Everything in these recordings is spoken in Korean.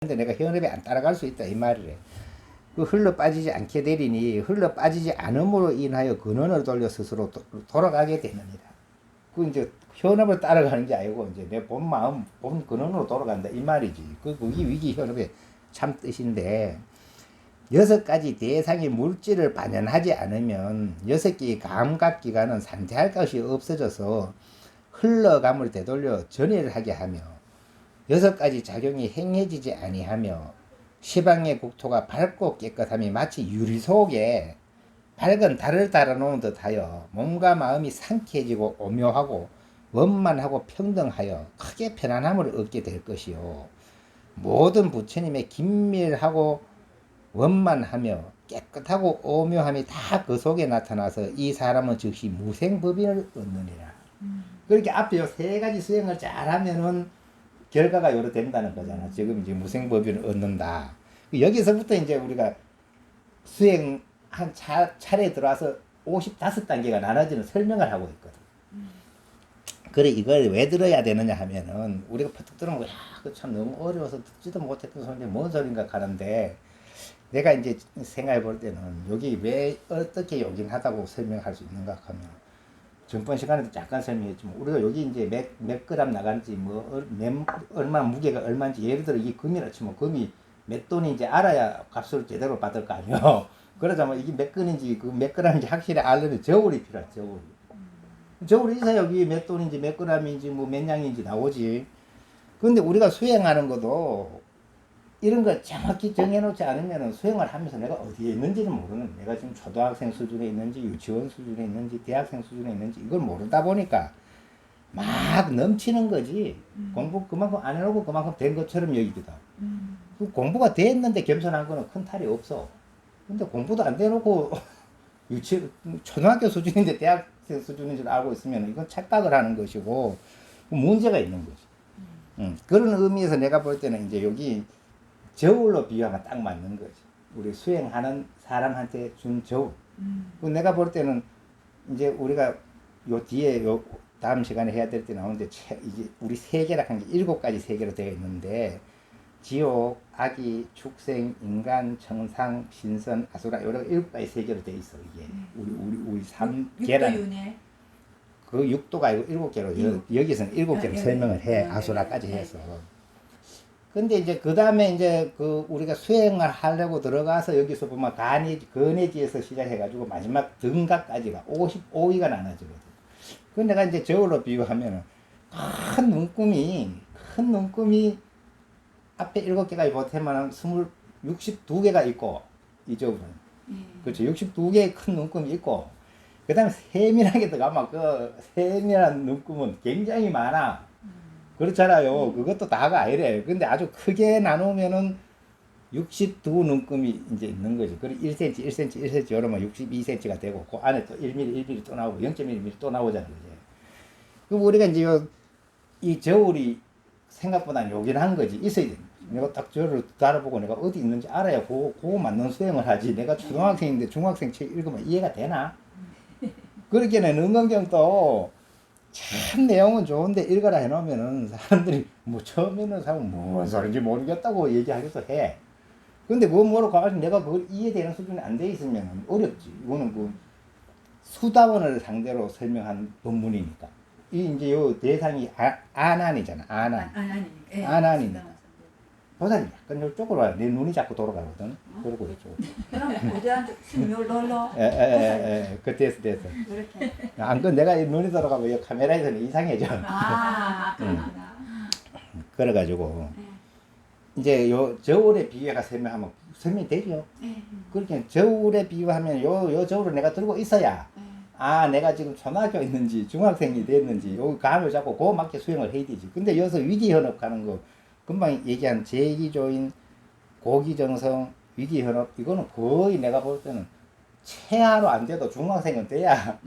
되는데 내가 현업에 안 따라갈 수 있다 이 말이래. 그 흘러 빠지지 않게 되리니 흘러 빠지지 않음으로 인하여 근원을 돌려 스스로 돌아가게 되느니라. 그 이제 현업을 따라가는 게 아니고 이제 내 본 마음 본 근원으로 돌아간다 이 말이지. 그게 위기 현업의 참 뜻인데, 6가지 대상의 물질을 반연하지 않으면 6개의 감각기관은 상태할 것이 없어져서 흘러감을 되돌려 전해를 하게 하며 6가지 작용이 행해지지 아니하며 시방의 국토가 밝고 깨끗함이 마치 유리 속에 밝은 달을 달아놓은 듯하여 몸과 마음이 상쾌해지고 오묘하고 원만하고 평등하여 크게 편안함을 얻게 될 것이요, 모든 부처님의 긴밀하고 원만하며 깨끗하고 오묘함이 다 그 속에 나타나서 이 사람은 즉시 무생법인을 얻느니라. 그렇게 앞에 요 3가지 수행을 잘하면은 결과가 요로 된다는 거잖아. 지금 이제 무생법인을 얻는다. 여기서부터 이제 우리가 수행 한 차례에 들어와서 55단계가 나눠지는 설명을 하고 있거든. 그래, 이걸 왜 들어야 되느냐 하면은, 우리가 퍼뜩 들으면, 야, 그 참 너무 어려워서 듣지도 못했던 소리인데 뭔 소린가 하는데, 내가 이제 생각해 볼 때는 여기 왜 어떻게 요긴하다고 설명할 수 있는가 하면, 전번 시간에도 잠깐 설명했지만, 우리가 여기 이제 몇 그램 나간지, 얼마 무게가 얼마인지, 예를 들어 이게 금이라 치면 금이 몇 돈인지 알아야 값을 제대로 받을 거 아니에요. 그러자면 이게 몇 근인지, 그 몇 그램인지 확실히 알려면 저울이 필요하죠, 저울. 저울이 있어야 여기 몇 돈인지, 몇 그램인지, 뭐 몇 양인지 나오지. 근데 우리가 수행하는 것도 이런 거 정확히 정해놓지 않으면 수행을 하면서 내가 어디에 있는지를 모르는, 내가 지금 초등학생 수준에 있는지 유치원 수준에 있는지 대학생 수준에 있는지 이걸 모르다 보니까 막 넘치는 거지. 공부 그만큼 안 해놓고 그만큼 된 것처럼 여기기도 하고. 그 공부가 됐는데 겸손한 거는 큰 탈이 없어. 근데 공부도 안 돼놓고 초등학교 수준인데 대학생 수준인 줄 알고 있으면 이건 착각을 하는 것이고 문제가 있는 거지. 그런 의미에서 내가 볼 때는 이제 여기 저울로 비유하면 딱 맞는 거지. 우리 수행하는 사람한테 준 저울. 내가 볼 때는 이제 우리가 요 뒤에 요 다음 시간에 해야 될 때 나오는데, 이게 우리 세계라 한 게 7가지 세계로 되어 있는데, 지옥, 악이, 축생, 인간, 청상, 신선, 아수라, 이런 7가지 세계로 되어 있어. 이게 우리 3계란. 그 6도가 아니고 7개로 여기서는 7개로 설명을 해. 아수라까지 해서. 근데 이제 그 다음에 이제 그 우리가 수행을 하려고 들어가서 여기서 보면 근해지에서 시작해가지고 마지막 등각까지가 55위가 나눠지거든. 그 내가 이제 저울로 비유하면은 큰 눈금이 앞에 7개가 보태면 62개가 있고, 이 저울은. 그렇죠. 62개의 큰 눈금이 있고, 그 다음에 세밀하게 들어가면 그 세밀한 눈금은 굉장히 많아. 그렇잖아요. 그것도 다가 아니래. 근데 아주 크게 나누면은 62눈금이 이제 있는 거지. 그리고 1cm, 1cm, 1cm 이러면 62cm가 되고, 그 안에 또 1mm, 1mm 또 나오고, 0.1mm 또 나오잖아. 그지? 그럼 우리가 이제 이 저울이 생각보다 요긴한 거지. 있어야 돼. 내가 딱 저를 달아보고 내가 어디 있는지 알아야 그거 맞는 수행을 하지. 내가 초등학생인데 중학생 책 읽으면 이해가 되나? 그렇게는 은근경도 참 내용은 좋은데 읽어라 해놓으면은 사람들이 뭐 처음 읽는 사람은 뭔 소리인지 모르겠다고 얘기하기도 해. 근데 그거 뭐로 가가지고 내가 그걸 이해되는 수준이 안 돼 있으면 어렵지. 이거는 그 수다원을 상대로 설명한 본문이니까. 이 이제 요 대상이 아난이잖아. 아난이니까. 보다니 약간 이쪽으로 와요. 내 눈이 자꾸 돌아가거든. 그러고 이쪽으로. 그럼 어디한테 놀러? 됐어. 이렇게. 안 그럼 내가 눈이 돌아가면 이 카메라에서는 이상해져. 그렇구나. 그래가지고 이제 요 저울에 비유해가 설명이 되죠. 그렇게 저울에 비유하면 요 저울을 내가 들고 있어야 내가 지금 초등학교 있는지 중학생이 됐는지 요 감을 잡고 그거 맞게 수행을 해야 되지. 근데 여기서 위기현업 가는 거 금방 얘기한 제2조인 고기정성 위기현업 이거는 거의 내가 볼 때는 최하로 안 돼도 중학생은 돼야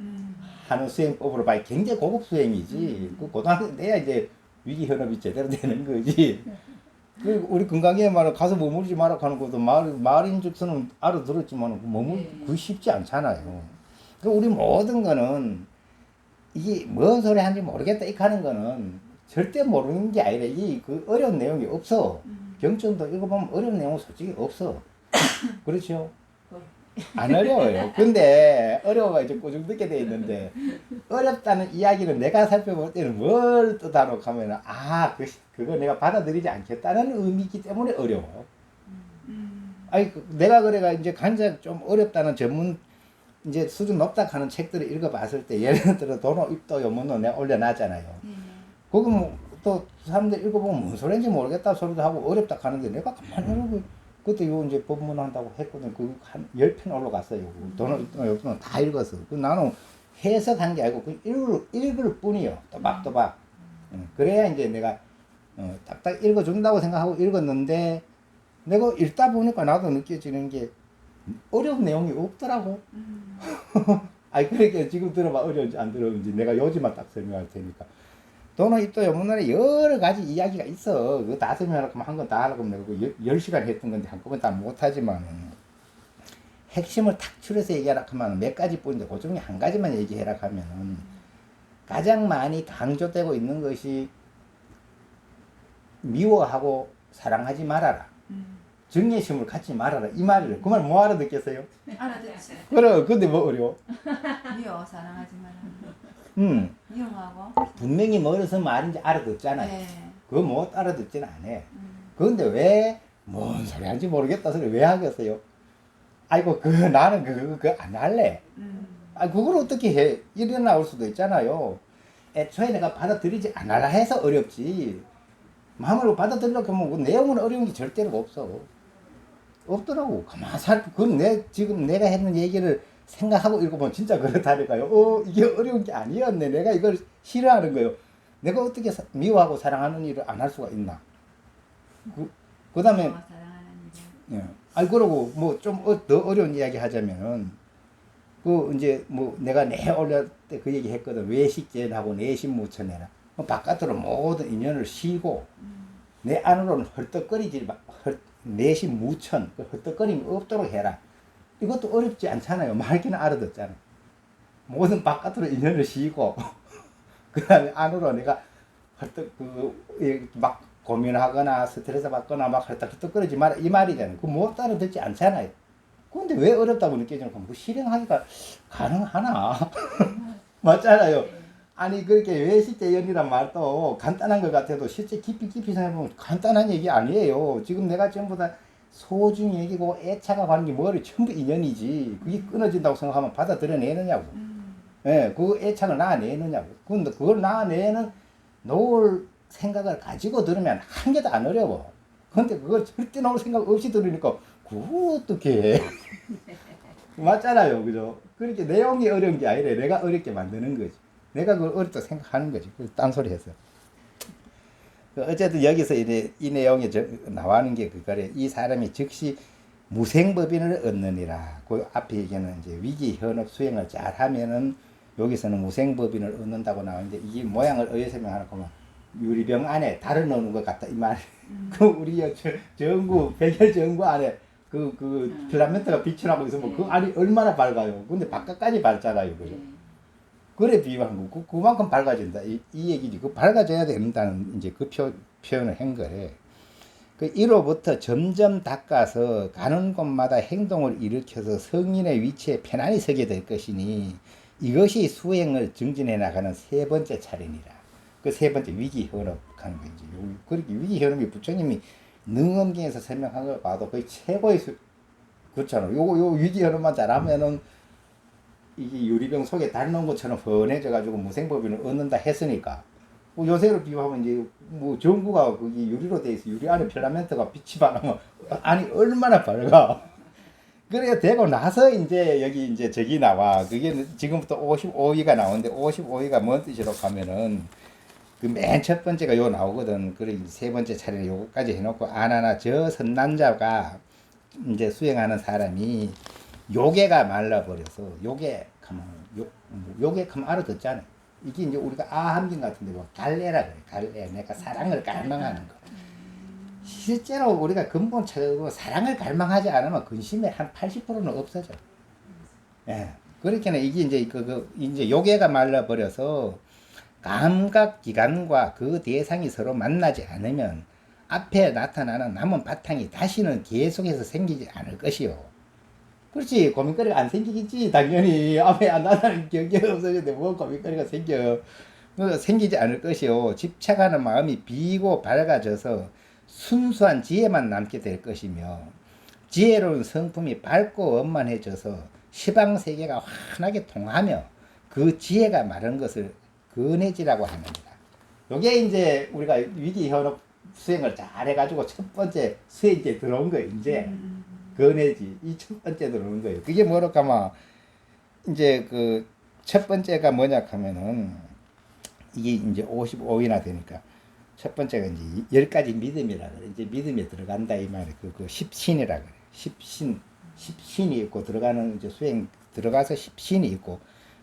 하는 수행법으로 봐야 굉장히 고급 수행이지. 그 고등학생 돼야 이제 위기현업이 제대로 되는 거지. 우리 건강에 말은 가서 머무르지 마라 하는 것도 말인즉서는 알아들었지만 그 쉽지 않잖아요. 우리 모든 거는 이게 뭔 소리 하는지 모르겠다 이렇게 하는 거는 절대 모르는 게 아니라 이 그 어려운 내용이 없어. 경전도 읽어보면 어려운 내용은 솔직히 없어. 그렇죠? 안 어려워요. 근데 어려워가지고 꾸중 듣게 돼 있는데 어렵다는 이야기를 내가 살펴볼 때는 뭘 뜻하노 하면은 그거 내가 받아들이지 않겠다는 의미이기 때문에 어려워. 아니 내가 그래가 이제 간작 좀 어렵다는 전문 이제 수준 높다 하는 책들을 읽어봤을 때 예를 들어 도노 입도 요문도 내가 올려놨잖아요. 그거 뭐또 사람들 읽어보면 뭔 소리인지 모르겠다 소리도 하고 어렵다 하는데 내가 가만히 읽고 그때 요 이제 법문 한다고 했거든. 그 한 10편 올라갔어요. 도노 입도 요문도 다 읽었어. 그 나는 해석한 게 아니고 그 읽을 뿐이요. 또박또박. 그래야 이제 내가 딱딱 읽어준다고 생각하고 읽었는데 내가 읽다 보니까 나도 느껴지는 게 어려운 내용이 없더라고. 아니 그러니까 지금 들어봐 어려운지 안 어려운지 내가 요지만 딱 설명할 테니까. 도노 입도 요문에 여러 가지 이야기가 있어. 그거 다 설명하려고 하면 한 건 다 하려고 하면 내가 10시간 했던 건데 한꺼번에 다 못하지만 핵심을 탁 추려서 얘기하라 하면 몇 가지 뿐인데 그 중에 한 가지만 얘기해라 하면은 가장 많이 강조되고 있는 것이 미워하고 사랑하지 말아라. 정예심을 갖지 말아라. 이 말이래. 그 말 뭐 알아듣겠어요? 알아듣지. 그래, 근데 뭐 어려워? 미워 사랑하지 마라. 미워하고. 분명히 뭐서 말인지 알아듣잖아요. 네. 그거 못 알아듣지는 않아. 그런데 왜, 뭔 소리 하는지 모르겠다 소리 왜 하겠어요? 아이고, 나는 그거 안 할래. 그걸 어떻게 해? 이래 나올 수도 있잖아요. 애초에 내가 받아들이지 않아라 해서 어렵지. 마음으로 받아들이려고 하면 그 내용은 어려운 게 절대로 없어. 없더라고. 가만 그건 지금 내가 했는 얘기를 생각하고 읽어보면 진짜 그렇다니까요. 이게 어려운 게 아니었네. 내가 이걸 싫어하는 거예요. 내가 어떻게 미워하고 사랑하는 일을 안 할 수가 있나. 그 다음에, 예. 그러고, 뭐, 좀 더 어려운 이야기 하자면은, 이제, 뭐, 내가 올릴 때 그 얘기 했거든. 외식제하고 내신무천해라. 바깥으로 모든 인연을 쉬고, 내 안으로는 헐떡거리지 마. 내신무천, 헐떡거림이 없도록 해라. 이것도 어렵지 않잖아요. 말기는 알아듣잖아. 모든 바깥으로 인연을 쉬고, 그 다음에 안으로 내가 막 고민하거나 스트레스 받거나 막 헐떡거리지 마라. 이 말이잖아요. 그거 못 알아듣지 않잖아요. 근데 왜 어렵다고 느껴지는 건 실행하기가 가능하나? 맞잖아요. 아니, 그렇게 외식제연이란 말도 간단한 것 같아도 실제 깊이 생각해보면 간단한 얘기 아니에요. 지금 내가 전부 다 소중히 얘기고 애착가 가는 게 뭐를 전부 인연이지. 그게 끊어진다고 생각하면 받아들여내느냐고. 예, 그 애착을 낳아내느냐고. 근데 그걸 놓을 생각을 가지고 들으면 한 개도 안 어려워. 근데 그걸 절대 놓을 생각 없이 들으니까 그거 어떻게 해. 맞잖아요. 그죠? 그렇게 내용이 어려운 게 아니라 내가 어렵게 만드는 거지. 내가 그걸 어렵다 생각하는 거지. 딴소리 했어. 어쨌든 여기서 이 내용이 나와는 게 그거래. 이 사람이 즉시 무생법인을 얻느니라. 그 앞에 얘기는 이제 위기 현업 수행을 잘 하면은 여기서는 무생법인을 얻는다고 나오는데 이게 모양을 어디서 설명하나 하면 유리병 안에 달을 넣는 것 같다. 이 말. 우리 전구, 백혈 전구 안에 필라멘트가 빛이 나고 있으면 그 안이 얼마나 밝아요. 근데 바깥까지 밝잖아요. 그죠? 그래 비유한 거. 그만큼 밝아진다. 이 얘기지. 밝아져야 된다는 이제 그 표현을 한 거래. 이로부터 점점 닦아서 가는 곳마다 행동을 일으켜서 성인의 위치에 편안히 서게 될 것이니 이것이 수행을 증진해 나가는 세 번째 차례니라. 그 세 번째 위기 현업하는 거지. 그렇게 위기 현업이 부처님이 능엄경에서 설명한 걸 봐도 거의 최고의 그렇잖아. 요 위기 현업만 잘하면은 이게 유리병 속에 달 넣은 것처럼 훤해져가지고 무생법인을 얻는다 했으니까. 뭐 요새로 비유하면 이제 뭐 전구가 거기 유리로 돼 있어. 유리 안에 필라멘트가 빛이 반하면 아니 얼마나 밝아. 그래 되고 나서 이제 여기 이제 저기 나와. 그게 지금부터 55위가 나오는데 55위가 뭔 뜻이라고 하면은 그 맨 첫 번째가 요 나오거든. 그래 세 번째 차례는 요거까지 해놓고 아나나 저 선난자가 이제 수행하는 사람이 요괴가 말라버려서 요괴하면 알아듣잖아요. 이게 이제 우리가 아함경 같은데 뭐 갈래라 그래. 갈래. 내가 사랑을 갈망하는 거. 실제로 우리가 근본적으로 사랑을 갈망하지 않으면 근심의 한 80%는 없어져. 예. 그렇게는 이게 이제 이제 요괴가 말라버려서 감각 기관과 그 대상이 서로 만나지 않으면 앞에 나타나는 남은 바탕이 다시는 계속해서 생기지 않을 것이요. 그렇지. 고민거리가 안 생기겠지. 당연히 앞에 안 나타나는 경계가 없어졌는데 뭐 고민거리가 생겨. 생기지 않을 것이요. 집착하는 마음이 비고 밝아져서 순수한 지혜만 남게 될 것이며 지혜로운 성품이 밝고 원만해져서 시방세계가 환하게 통하며 그 지혜가 마른 것을 근해지라고 합니다. 요게 이제 우리가 위기 현업 수행을 잘 해가지고 첫 번째 수행지에 들어온 거예요. 이제 근해지 이 첫 번째 들어온 거예요. 그게 뭐랄까 하면 이제 그 첫 번째가 뭐냐 하면은 이게 이제 55위나 되니까 첫 번째가 이제 10가지 믿음이라 그래. 이제 믿음에 들어간다 이 말이에요. 그 십신이라 그래. 십신이 있고 들어가는 이제 수행 들어가서 십신이 있고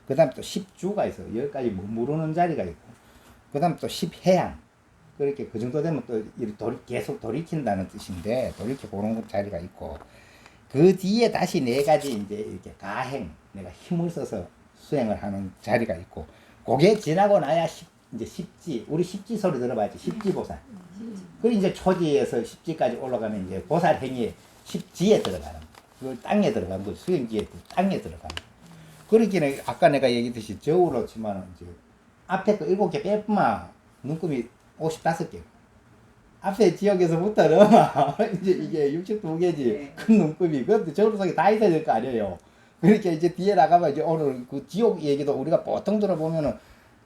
그다음 또 십주가 있어. 10가지 머무르는 자리가 있고 그다음 또 십해양. 그렇게 그 정도 되면 또 계속 돌이킨다는 뜻인데 돌이켜 보는 자리가 있고 그 뒤에 다시 4가지 이제 이렇게 가행 내가 힘을 써서 수행을 하는 자리가 있고 그게 지나고 나야 이제 십지 우리 십지 소리 들어봐야지 십지보살. 그리고 이제 초지에서 십지까지 올라가면 이제 보살 행위에 십지에 들어가는 그 땅에 들어가는 거 수행지에 땅에 들어가는 거. 그러기는 아까 내가 얘기했듯이 저울로 치면은 이제 앞에 거 7개 빼뿐만 눈금이 55개. 앞에 지역에서부터는 이제 이게 62개지 큰 눈금이 그것도 저울 속에 다 있어야 될 거 아니에요. 그러니까 이제 뒤에 나가면 이제 오늘 그 지옥 얘기도 우리가 보통 들어보면은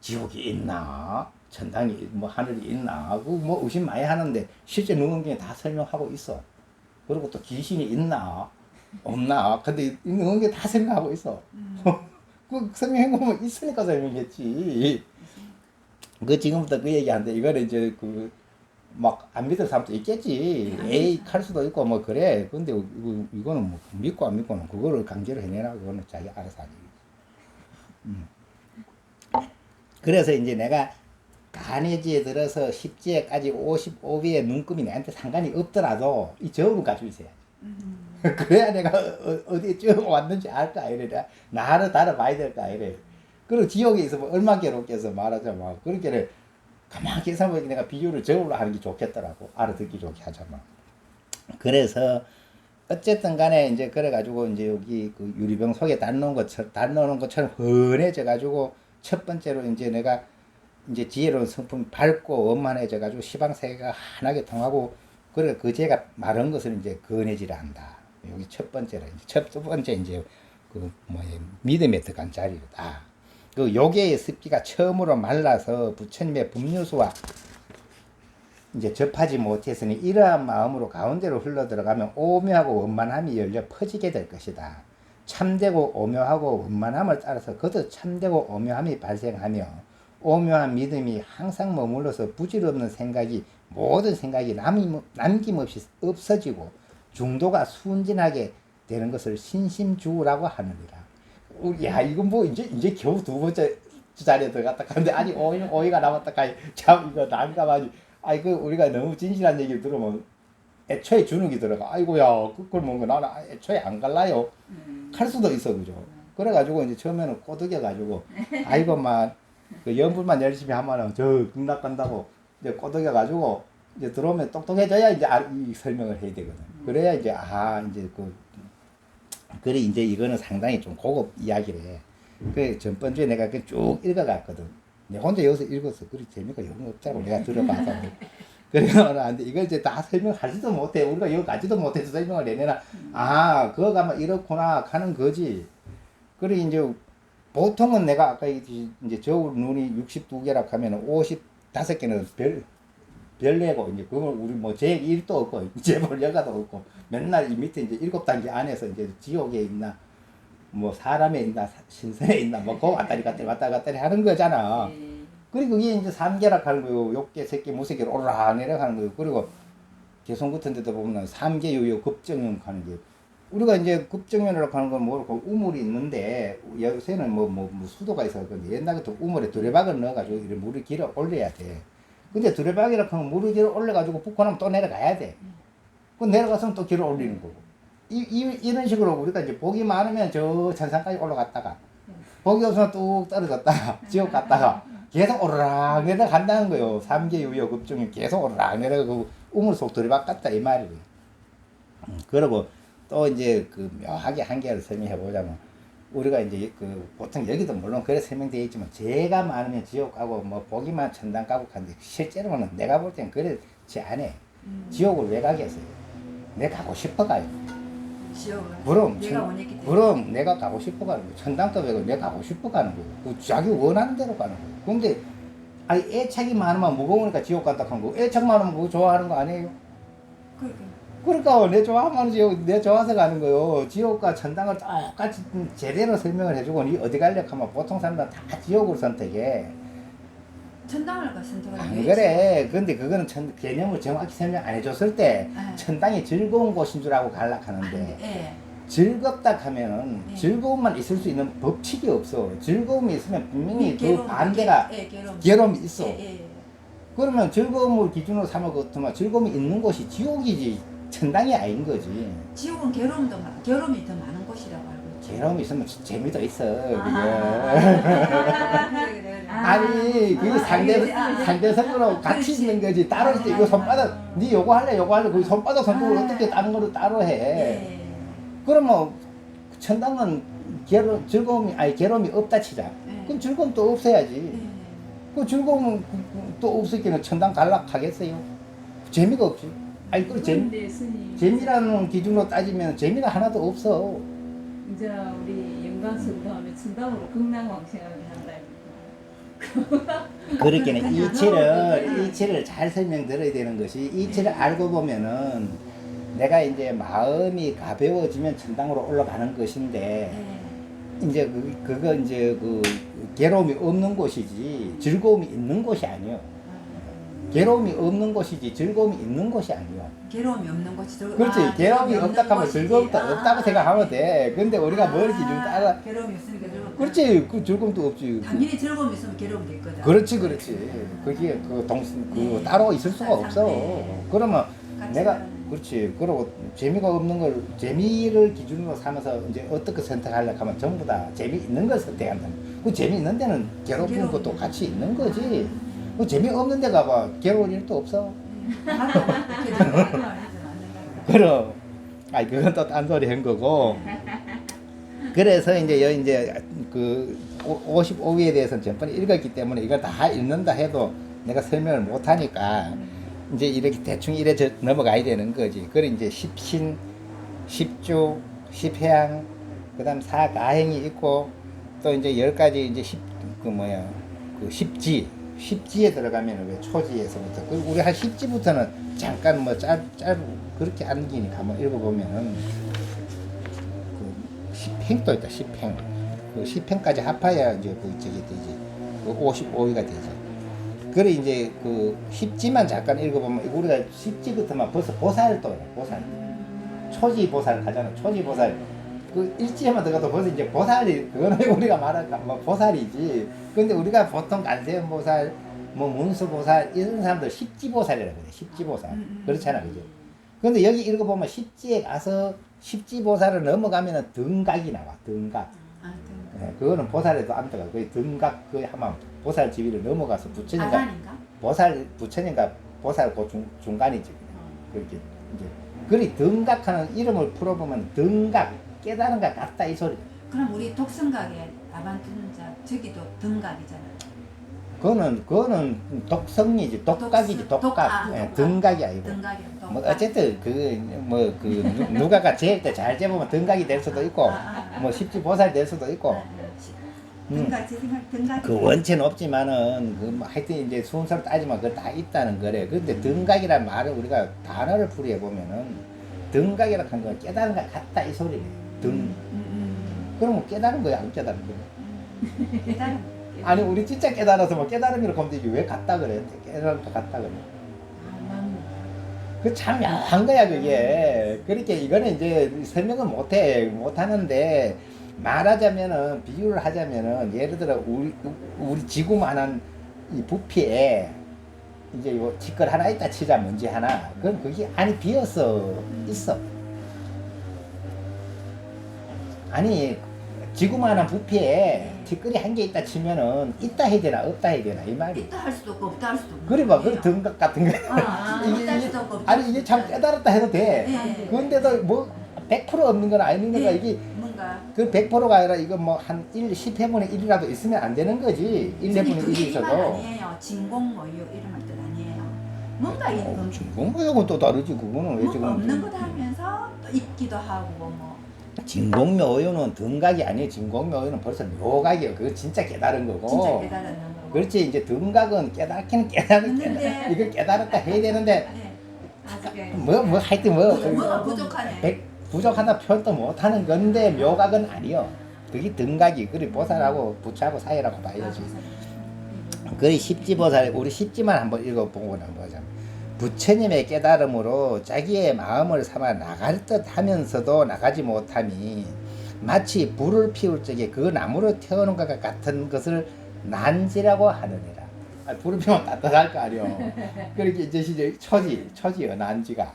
지옥이 있나 천당이 뭐 하늘이 있나 그 뭐 의심 많이 하는데 실제 능언경에 다 설명하고 있어. 그리고 또 귀신이 있나 없나 근데 능언경에 다 설명하고 있어. 그 설명해보면 있으니까 설명했지. 그 지금부터 그 얘기하는데 이거는 이제 그 막 안 믿을 사람도 있겠지. 에이 할 수도 있고 뭐 그래. 근데 이거는 뭐 믿고 안 믿고는 그거를 강제로 해내라 그거는 자기 알아서 하지. 그래서 이제 내가 간해지에 들어서 십지에까지 55위의 눈금이 내한테 상관이 없더라도 이 저울을 가지고 있어야지. 그래야 내가 어디에 쭉 왔는지 알까 이래. 나를 달아봐야 될까 이래. 그리고 지옥에 있으면 얼마나 괴롭겠어 말하자면. 그렇게 가만히 계산해보니까 내가 비유를 저울로 하는 게 좋겠더라고. 알아듣기 좋게 하자면. 그래서 어쨌든 간에 이제 그래가지고 이제 여기 그 유리병 속에 단 넣은 것처럼 흔해져가지고 첫 번째로 이제 내가 이제 지혜로운 성품이 밝고 원만해져가지고 시방세계가 환하게 통하고 그래 그 죄가 마른 것을 이제 근해지라 한다. 여기 첫 번째라. 첫 번째 이제 그 믿음에 들어간 자리다. 그 요괴의 습기가 처음으로 말라서 부처님의 법류수와 이제 접하지 못했으니 이러한 마음으로 가운데로 흘러 들어가면 오묘하고 원만함이 열려 퍼지게 될 것이다. 참되고 오묘하고 원만함을 따라서 거듭 참되고 오묘함이 발생하며 오묘한 믿음이 항상 머물러서 부질없는 생각이 모든 생각이 남김없이 없어지고 중도가 순진하게 되는 것을 신심주라고 하느니라. 야 이건 뭐 이제 겨우 두 번째 자리에 들어갔다 가는데 아직 오이가 남았다 가니 참 이거 난감하지. 아이 그 우리가 너무 진실한 얘기를 들으면 애초에 주눅이 들어가. 아이고야 그걸 뭔가 나는 애초에 안 갈라요. 할 수도 있어 그죠. 그래가지고 이제 처음에는 꼬드겨가지고 아이고 막그 연불만 열심히 하면은 저 극락 간다고 이제 꼬드겨가지고 이제 들어오면 똑똑해져야 이제 이 설명을 해야 되거든. 그래야 이제 이제 그래 이제 이거는 상당히 좀 고급 이야기래. 그 전번주에 내가 그 쭉 읽어갔거든. 내가 혼자 여기서 읽었어. 그리 재미가 영 없자고 내가 들어봐서. 그래서 안돼 이걸 이제 다 설명하지도 못해. 우리가 여기 가지도 못해서 설명을 내내나. 그거 가면 이렇구나 하는 거지. 그래 이제 보통은 내가 아까 이제 저울 눈이 62개라 하면 55개는 별내고 이제 그걸 우리 뭐 제일 1도 없고 재벌 여가도 없고 맨날 이 밑에 이제 7단계 안에서 이제 지옥에 있나 뭐 사람에 있나 신선에 있나 뭐 그 왔다 갔다 하는 거잖아. 그리고 그게 이제 3계락 하는 거요. 6개, 3개, 무색계로 올라 내려가는 거요. 그리고 개성 같은 데도 보면 3계 유효 급정형 하는 게 우리가 이제 급정면이라고 하는 건 모르고 우물이 있는데 요새는 뭐 수도가 있어서 옛날부터 우물에 두레박을 넣어가지고 이렇게 물을 길어 올려야 돼. 근데 두레박이라고 하면 물을 길어 올려가지고 붓고 나면 또 내려가야 돼. 그 내려가서는 또 길어 올리는 거고. 이런 식으로 우리가 이제 복이 많으면 저 천상까지 올라갔다가 복이 없으면 뚝 떨어졌다가 지옥 갔다가 계속 오르락 내려간다는 거예요. 3계 유효 급증이 계속 오르락 내려가고 우물 속 들이박았다 이 말이에요. 그리고 또 이제 그 묘하게 한계를 설명해 보자면 우리가 이제 그 보통 여기도 물론 그래 설명되어 있지만 죄가 많으면 지옥 가고 뭐 보기만 천당 가고 하는데 실제로는 내가 볼 땐 그렇지 않아. 지옥을 왜 가겠어요? 내가 가고 싶어 가요. 지옥을. 그럼 내가 원했기 때문에. 그럼 내가 가고 싶어 가는 거예요. 천당도 왜고 내가 가고 싶어 가는 거예요. 그 자기 원하는 대로 가는 거예요. 근데 아니 애착이 많으면 무거우니까 지옥 간다 한 거고 애착 많으면 그거 좋아하는 거 아니에요? 그러니까 내 좋아하면 지옥 내 좋아서 가는 거요. 지옥과 천당을 똑같이 제대로 설명을 해주고 니 어디 갈래 하면 보통 사람들은 다 지옥을 선택해. 천당을 선택을 안 그래. 근데 그거는 개념을 정확히 설명 안 해줬을 때 네. 천당이 즐거운 곳인 줄 알고 갈락하는데 예. 즐겁다 하면은 네. 즐거움만 있을 수 있는 법칙이 없어. 즐거움이 있으면 분명히 그 반대가 괴로움. 괴로움이 있어. 예. 그러면 즐거움을 기준으로 삼을 것 같으면 즐거움이 있는 곳이 지옥이지 천당이 아닌 거지. 지옥은 괴로움이 더 많은 곳이라고 알고 있죠. 괴로움이 있으면 재미도 있어. 그게. 그래. 아니 그게 상대적으로 같이 그렇지. 있는 거지. 따로 있어. 이거 손바닥 니 요거 할래 그 손바닥 손톱을 어떻게 다른 거를 따로 해. 예. 그러면 천당은 괴로움이 없다 치자. 네. 그럼 즐거움 또 없어야지. 예. 그 즐거움은 또 없었기는 천당 갈락하겠어요? 재미가 없지. 아니 그 그런데 스님 재미라는 기준으로 따지면 재미가 하나도 없어. 이제 우리 연간수로 하면 천당으로 극락왕생하게 한다. 그렇게는 이치를 잘 설명드려야 되는 것이 이치를 알고 보면은 내가 이제 마음이 가벼워지면 천당으로 올라가는 것인데 예. 이제 그거 이제 그 괴로움이 없는 곳이지 즐거움이 있는 곳이 아니요. 괴로움이 없는 곳이지 즐거움이 있는 곳이 아니요. 괴로움이 없는 곳이 그렇지. 괴로움이 없다 하면 곳이지. 즐거움도 없다고 생각하면 돼. 근데 우리가 뭘 기준 따라 괴로움이 없으니까 즐거움. 그렇지. 그 즐거움도 없지. 당연히 즐거움이 있으면 괴로움도 있거든. 그렇지. 그게 네. 따로 있을 수가 없어. 네. 그러면 같이 내가 가는. 그렇지. 그리고 재미가 없는 걸 재미를 기준으로 삼아서 이제 어떻게 선택하려고 하면 전부 다 재미있는 걸 선택한다. 그 재미있는 데는 괴로운 것도 같이 있는 거지. 그 재미없는 데 가봐. 괴로운 일도 없어. 그럼 아이 그건 또 딴소리 한 거고. 그래서 이제 그 55위에 대해서는 전번에 읽었기 때문에 이걸 다 읽는다 해도 내가 설명을 못 하니까 이제 이렇게 대충 이래 넘어가야 되는 거지. 그래 이제 십신, 십주, 십향, 그다음 사가행이 있고 또 이제 10가지 이제 십지에 들어가면 왜 초지에서부터 우리 한 십지부터는 잠깐 뭐 짧고 그렇게 안기니까 한번 읽어보면은 그 십행도 있다. 십행 그 십행까지 합해야 이제 그 저기 되지 그 55위가 되지. 그래 이제 그 십지만 잠깐 읽어보면 우리가 십지부터만 벌써 보살도 해. 보살 초지 보살 가잖아. 초지 보살 그 일지에만 들어가도 벌써 이제 보살이 그거는 우리가 말할까 뭐 보살이지. 근데 우리가 보통 간세음 보살 뭐 문수 보살 이런 사람들 십지 보살이라고 그래. 십지 보살 그렇잖아, 그죠? 근데 여기 읽어보면 십지에 가서 십지 보살을 넘어가면은 등각이 나와. 등각. 네, 그거는 보살에도 안 들어가. 그 등각 그 하면 보살 지위를 넘어가서 부처님과 아란인가? 부처님과 보살 그 중간이지. 그렇게 이제 그리 등각하는 이름을 풀어보면 등각 깨달은가 같다 이 소리. 그럼 우리 독성각에 아반투자 저기도 등각이잖아. 그거는 독성이지, 독각이지, 독각. 예, 등각이 아니고. 등각이 뭐 어쨌든 누가가 제일 때 잘 재보면 등각이 될 수도 있고, 뭐 십지 보살 될 수도 있고. 등각 제 생각 등각. 그 원체는 없지만은 뭐 하여튼 이제 순서를 따지면 그거 다 있다는 거래. 근데 등각이란 말을 우리가 단어를 풀이해 보면은 등각이라고 하는 건 깨달은 것 같다 이 소리네. 그러면 깨달은 거야, 안 깨달은 거야? 깨달음. 아니 우리 진짜 깨달아서 뭐 깨달음이라고 하면 되지 왜 같다 그래? 깨달은 것 같다 그래. 그 참 야한 거야 그게. 그렇게 이거는 이제 설명은 못하는데 말하자면은 비유를 하자면은 예를 들어 우리 지구만한 이 부피에 이제 요 직걸 하나 있다 치자 먼지 하나. 그럼 그게 안이 비었어 있어. 아니 지구만한 부피에 티끌이 한 개 있다 치면은 있다 해야 되나 없다 해야 되나 이 말이. 있다 할 수도 없고 없다 할 수도 없고. 그래 봐, 그 등각 같은 거. 있다 할 수도 없고. 없다 할 아니 이게 수도 참 없고. 깨달았다 해도 돼. 네. 그런데도 뭐 100% 없는 건 아니니까 네. 이게 뭔가 그 100%가 아니라 이거 뭐 한 10회분의 1이라도 있으면 안 되는 거지. 1회분의 1이 그게 이 말 있어도. 아니에요. 진공모유 이런 뜻 아니에요. 뭔가 있는 진공묘하고는 또 다르지. 그거는 왜 뭔가 지금 없는 것 하면서 또 있기도 하고 뭐. 진공묘유는 등각이 아니에요. 진공묘유는 벌써 묘각이에요. 그거 진짜 깨달은 거고. 진짜 깨달았는 거고. 그렇지. 이제 등각은 깨닫기는 근데- 이걸 깨달았다 해야 되는데 네. 아직에 뭐 하여튼 뭐가 부족하네. 부족하다 표현도 못하는 건데 묘각은 아니요. 그게 등각이. 그래 보살하고 부처하고 사이라고 봐야지. 그래 십지보살 우리 십지만 한번 읽어보고 보자. 부처님의 깨달음으로 자기의 마음을 삼아 나갈 듯 하면서도 나가지 못함이 마치 불을 피울 적에 그 나무를 태우는 것과 같은 것을 난지라고 하느니라. 불을 피우면 따뜻할 거 아니요. 그렇게 이제 초지요 난지가.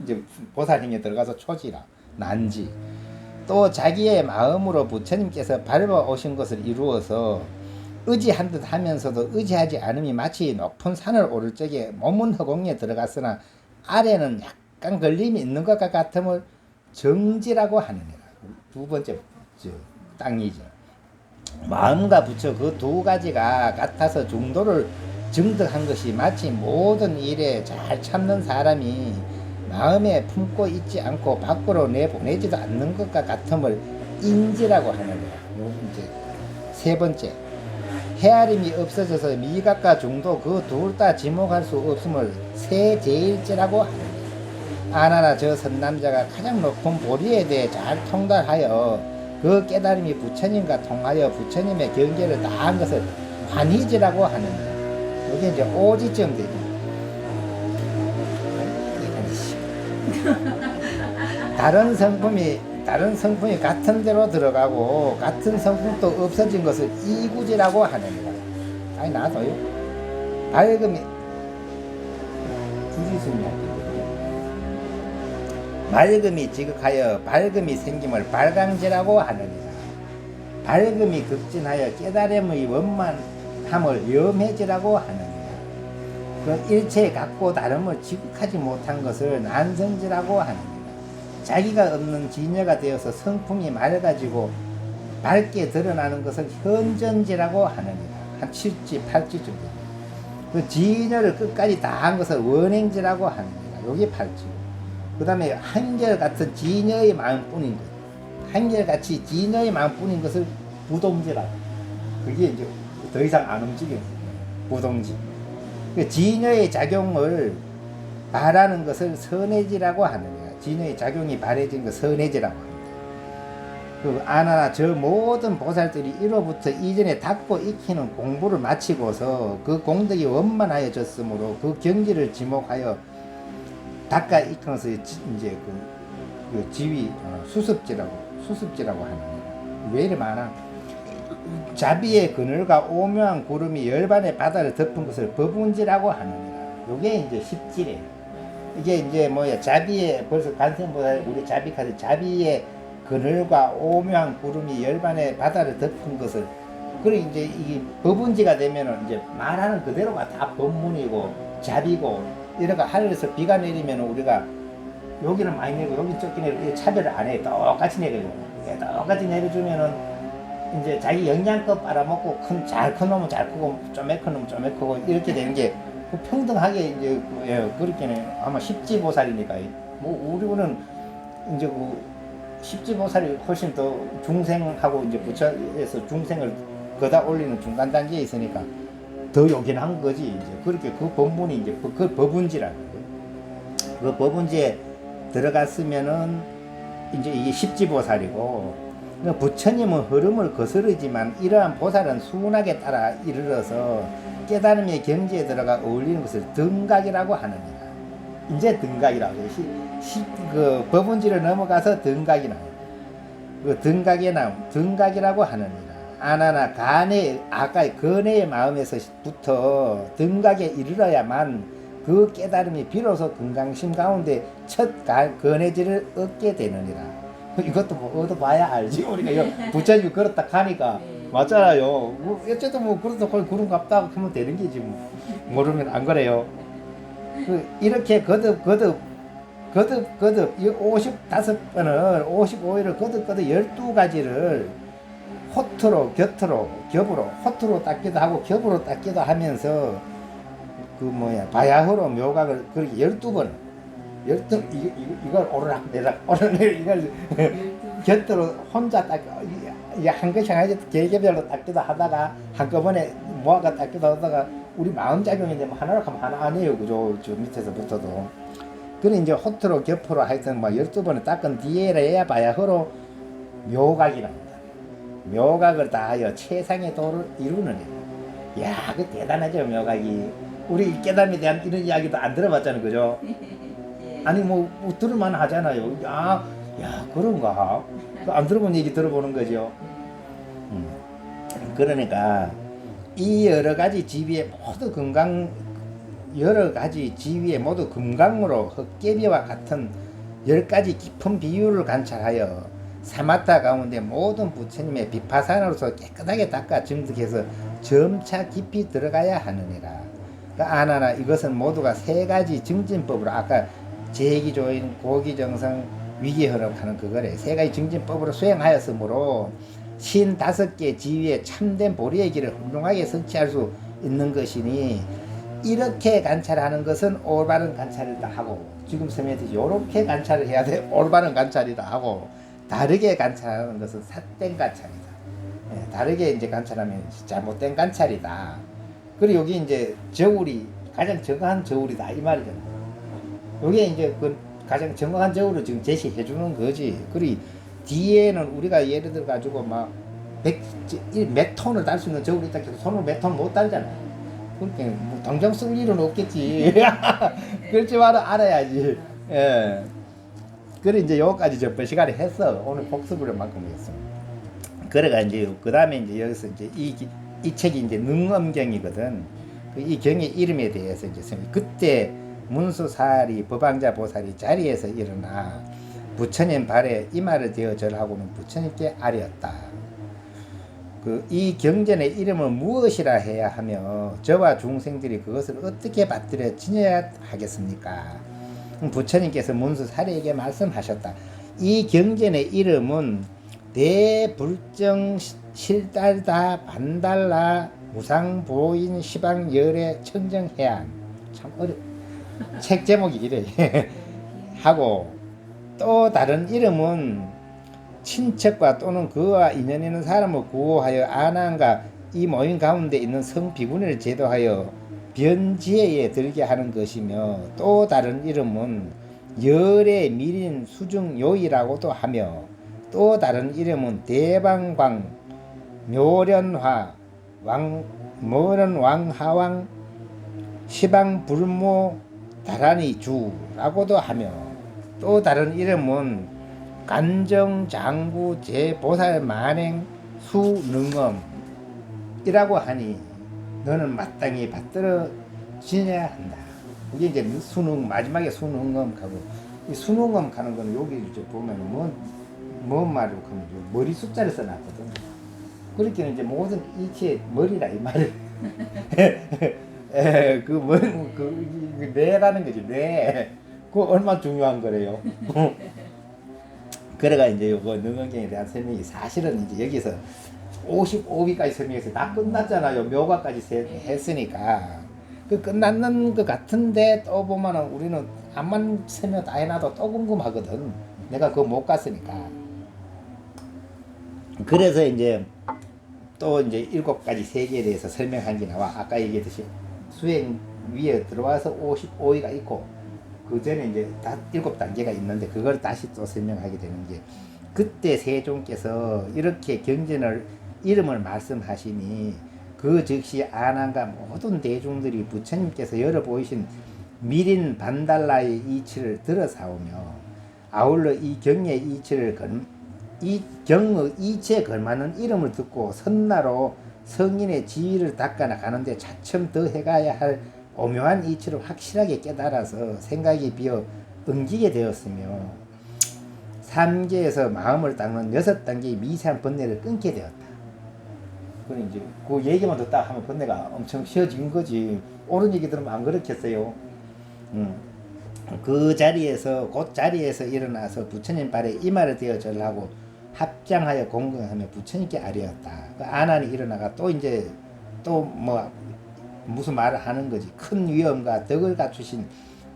이제 보살행에 들어가서 초지라 난지. 또 자기의 마음으로 부처님께서 밟아 오신 것을 이루어서 의지한 듯 하면서도 의지하지 않음이 마치 높은 산을 오를 적에 몸은 허공에 들어갔으나 아래는 약간 걸림이 있는 것과 같음을 정지라고 하느니라. 두 번째 땅이죠. 마음과 부처 그 두 가지가 같아서 중도를 증득한 것이 마치 모든 일에 잘 참는 사람이 마음에 품고 있지 않고 밖으로 내보내지도 않는 것과 같음을 인지라고 하느니라. 이제 세 번째, 헤아림이 없어져서 미각과 중도 그 둘 다 지목할 수 없음을 세제일제라고 하느니라. 아나나 저 선남자가 가장 높은 보리에 대해 잘 통달하여 그 깨달음이 부처님과 통하여 부처님의 경계를 다한 것을 환희지라고 하느니라. 이게 이제 오지점 되죠. 다른 성품이 같은 데로 들어가고 같은 성품도 없어진 것을 이구지라고 하느니라. 아니 나도요. 밝음이 주지승이야. 맑음이 지극하여 밝음이 생김을 발광지라고 하느니라. 밝음이 극진하여 깨달음의 원만함을 염해지라고 하느니라. 그 일체의 같고 다름을 지극하지 못한 것을 난성지라고 하느니라. 자기가 없는 진여가 되어서 성품이 맑아지고 밝게 드러나는 것을 현전지라고 하느니라. 한 7지, 8지 정도. 그 진여를 끝까지 다한 것을 원행지라고 하느니라. 요게 8지고. 그 다음에 한결같은 진여의 마음뿐인 것. 한결같이 진여의 마음뿐인 것을 부동지라고. 그게 이제 더 이상 안 움직여요. 부동지. 그 진여의 작용을 바라는 것을 선해지라고 하느니라. 진여의 작용이 바래진 것 선해지라고 합니다. 그 아나나 저 모든 보살들이 이로부터 이전에 닦고 익히는 공부를 마치고서 그 공덕이 원만하여졌으므로 그 경지를 지목하여 닦아 익혀서 이제 그 지위 수습지라고 하느니라. 왜 이래 많아? 자비의 그늘과 오묘한 구름이 열반의 바다를 덮은 것을 법운지라고 하느니라. 요게 이제 십지래. 이게 이제 뭐야? 자비의 벌써 간생보다 우리 자비카드 자비의 그늘과 오묘한 구름이 열반의 바다를 덮은 것을 그래 이제 이 법운지가 되면은 이제 말하는 그대로가 다 법문이고 자비고 이러가 하늘에서 비가 내리면 우리가 여기는 많이 내리고 여기 적게 내리고 차별을 안 해. 똑같이 내려줘. 똑같이 내려주면은 이제 자기 영양껏 빨아먹고 잘 큰 놈은 잘 크고 좀 큰 놈은 좀 크고 이렇게 되는 게 평등하게 이제 그렇게는 아마 십지보살이니까 뭐 우리는 이제 그 십지보살이 훨씬 더 중생하고 이제 부처에서 중생을 거다 올리는 중간 단계에 있으니까 더 요긴한 거지 이제 그렇게 그 법문이 이제 그 법운지라는 거예요. 그 법운지에 들어갔으면은 이제 이게 십지보살이고. 부처님은 흐름을 거스르지만 이러한 보살은 순하게 따라 이르러서 깨달음의 경지에 들어가 어울리는 것을 등각이라고 하느니라. 이제 등각이라고 해요. 그 법운지를 넘어가서 등각이 나와요. 그 등각에 나온 등각이라고 하느니라. 아나나 간의 아까의 근해의 마음에서부터 등각에 이르러야만 그 깨달음이 비로소 건강심 가운데 첫 근해지를 얻게 되느니라. 이것도 뭐 얻어봐야 알지. 우리가 이거 부처님이 그렇다 하니까 맞잖아요. 뭐 어쨌든 뭐 그렇다 거의 그런갑다 하면 되는 게지 뭐. 모르면 안 그래요. 이렇게 거듭 이 55번을 55일을 거듭 12가지를 호트로 곁으로 겹으로 호트로 닦기도 하고 겹으로 닦기도 하면서 바야흐로 묘각을 그렇게 12번 이걸 오르락내락 이걸 곁으로 혼자 이게 한 것이 아니라 개개별로 닦기도 하다가 한꺼번에 모아가 닦기도 하다가 우리 마음작용이 이제 하나로 하면 하나 아니에요. 그죠? 저 밑에서부터도. 그래 이제 호트로 겹으로 하여튼 12번을 닦은 뒤에야 바야흐로 묘각이 나옵니다. 묘각을 다하여 최상의 도를 이루는 일. 야, 그 대단하죠, 묘각이. 우리 깨달음에 대한 이런 이야기도 안 들어봤잖아요, 그죠? 아니 뭐 들을만 하잖아요. 야 그런가? 안 들어본 얘기 들어보는 거죠. 그러니까 이 여러 가지 지위에 모두 금강으로 헛개비와 같은 10가지 깊은 비유를 관찰하여 사마타 가운데 모든 부처님의 비파산으로서 깨끗하게 닦아 증득해서 점차 깊이 들어가야 하느니라. 그러니까 아나나 이것은 모두가 3가지 증진법으로 아까 제기조인 고기정성 위기흐름하는 그거래. 3가지 증진법으로 수행하였으므로 55개 지위에 참된 보리의 길을 훌륭하게 성취할 수 있는 것이니 이렇게 관찰하는 것은 올바른 관찰이다 하고 지금 설명했듯이 이렇게 관찰을 해야 돼. 올바른 관찰이다 하고 다르게 관찰하는 것은 삿된 관찰이다. 다르게 이제 관찰하면 잘못된 관찰이다. 그리고 여기 이제 저울이 가장 정확한 저울이다 이 말이잖아요. 이게 이제 그 가장 정확한 저울을 지금 제시해 주는 거지. 그리고 뒤에는 우리가 예를 들어 가지고 막 몇 톤을 달 수 있는 저울이 있다 해서 손으로 몇 톤 못 달잖아요. 그렇게 뭐 당장 쓸 일은 없겠지. 그렇지만 알아야지. 예. 그래 이제 여기까지 접근 시간에 했어. 오늘 복습을 만큼 했어. 그래가 이제 그 다음에 이제 여기서 이제 이 책이 이제 능엄경이거든. 이 경의 이름에 대해서 이제 그때 문수사리 법왕자 보살이 자리에서 일어나 부처님 발에 이마를 대어 절하고는 부처님께 아뢰었다. 이 경전의 이름을 무엇이라 해야 하며 저와 중생들이 그것을 어떻게 받들여 지녀야 하겠습니까? 부처님께서 문수사리에게 말씀하셨다. 이 경전의 이름은 대불정 실달다 반달라 무상보인 시방열의 청정해안. 참 책 제목이 이래. 하고 또 다른 이름은 친척과 또는 그와 인연 있는 사람을 구호하여 아난과 이 모임 가운데 있는 성비구니를 제도하여 변지혜에 들게 하는 것이며 또 다른 이름은 열의 미린 수중요이라고도 하며 또 다른 이름은 대방광 묘련화 모련왕하왕 시방불모 다라니 주라고도 하며 또 다른 이름은 간정장구 제보살 만행 수능엄이라고 하니 너는 마땅히 받들어 지내야 한다. 이게 이제 수능 마지막에 수능엄 가고 이 수능엄 가는 거는 여기 이제 보면은 뭔 말을 하면 머리 숫자를 써놨거든. 그렇게 이제 모든 이치의 머리라 이 말을 그 뇌라는 거지 뇌. 그 얼마나 중요한 거래요. 그래가 이제 요거 능엄경에 대한 설명이 사실은 이제 여기서 55위까지 설명해서 다 끝났잖아요. 묘가까지 했으니까. 그 끝났는 것 같은데 또 보면은 우리는 암만 설명 다 해놔도 또 궁금하거든. 내가 그거 못 갔으니까. 그래서 이제 또 이제 7가지 세계에 대해서 설명한 게 나와. 아까 얘기했듯이 수행 위에 들어와서 55위가 있고 그 전에 이제 다 7단계가 있는데 그걸 다시 또 설명하게 되는 게 그때 세종께서 이렇게 경전을 이름을 말씀하시니 그 즉시 아난과 모든 대중들이 부처님께서 열어 보이신 미린 반달라의 이치를 들어사오며 아울러 이 경의 이치를 이 경의 이치에 걸맞는 이름을 듣고 선나로 성인의 지위를 닦아나가는데 차츰 더 해가야 할 오묘한 이치를 확실하게 깨달아서 생각이 비어 엉기게 되었으며 3계에서 마음을 닦는 6단계의 미세한 번뇌를 끊게 되었다. 그래 이제 그 얘기만 듣다 하면 번뇌가 엄청 쉬워진 거지. 옳은 얘기 들으면 안 그렇겠어요. 그 자리에서 곧 자리에서 일어나서 부처님 발에 이마를 대어 절하고 합장하여 공경하며 부처님께 아뢰었다. 그 아난이 일어나가 또 이제 또 뭐 무슨 말을 하는 거지. 큰 위엄과 덕을 갖추신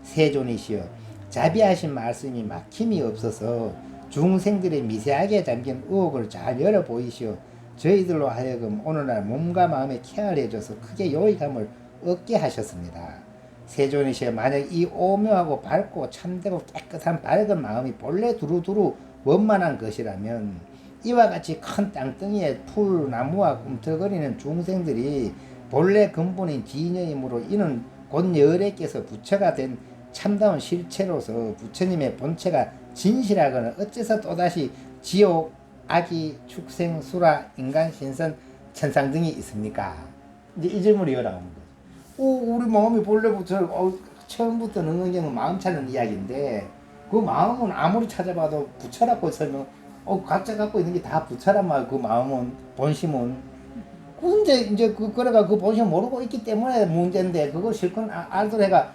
세존이시여 자비하신 말씀이 막힘이 없어서 중생들의 미세하게 잠긴 의혹을 잘 열어 보이시오. 저희들로 하여금 오늘날 몸과 마음에 쾌활해져서 크게 요익함을 얻게 하셨습니다. 세존이시여 만약 이 오묘하고 밝고 참되고 깨끗한 밝은 마음이 본래 두루두루 원만한 것이라면 이와 같이 큰 땅덩이에 풀 나무와 꿈틀거리는 중생들이 본래 근본인 진여이므로 이는 곧 여래께서 부처가 된 참다운 실체로서 부처님의 본체가 진실하거나 어째서 또다시 지옥, 악이, 축생, 수라, 인간, 신선, 천상 등이 있습니까? 이제 이 질문이 나오는 거죠. 우리 마음이 본래부터 처음부터 능은경은 마음 찾는 이야기인데 그 마음은 아무리 찾아봐도 부처라고 설명 각자 갖고 있는 게 다 부처란 말. 그 마음은 본심은 근데 이제 그래가 그 본심 모르고 있기 때문에 문제인데 그걸 실컷 알더래가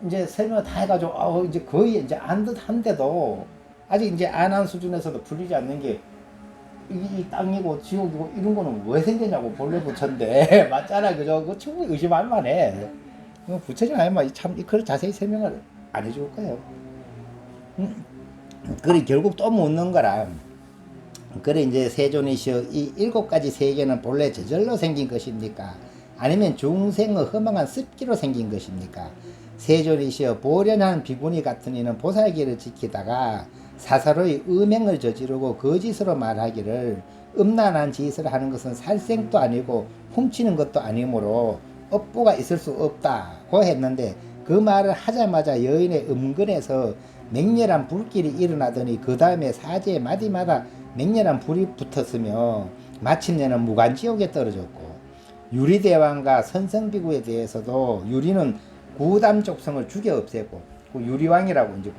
이제 설명을 다 해가지고 이제 거의 이제 안 듯한데도 아직 이제 안 한 수준에서도 풀리지 않는 게 이 땅이고 지옥이고 이런 거는 왜 생겼냐고 본래 부처인데 맞잖아 그죠? 그 충분히 의심할 만해. 부처님 아니면 참 그걸 자세히 설명을 안 해줄 거예요. 그래 결국 또 묻는 거라. 그래 이제 세존이시여 이 7가지 세계는 본래 저절로 생긴 것입니까? 아니면 중생의 허망한 습기로 생긴 것입니까? 세존이시여 보련한 비구니 같은 이는 보살기를 지키다가 사사로이 음행을 저지르고 거짓으로 말하기를 음란한 짓을 하는 것은 살생도 아니고 훔치는 것도 아니므로 업보가 있을 수 없다고 했는데 그 말을 하자마자 여인의 음근에서 맹렬한 불길이 일어나더니 그 다음에 사제의 마디마다 맹렬한 불이 붙었으며 마침내는 무간지옥에 떨어졌고 유리대왕과 선성비구에 대해서도 유리는 구담족성을 죽여 없앴고 그 유리왕이라고 이제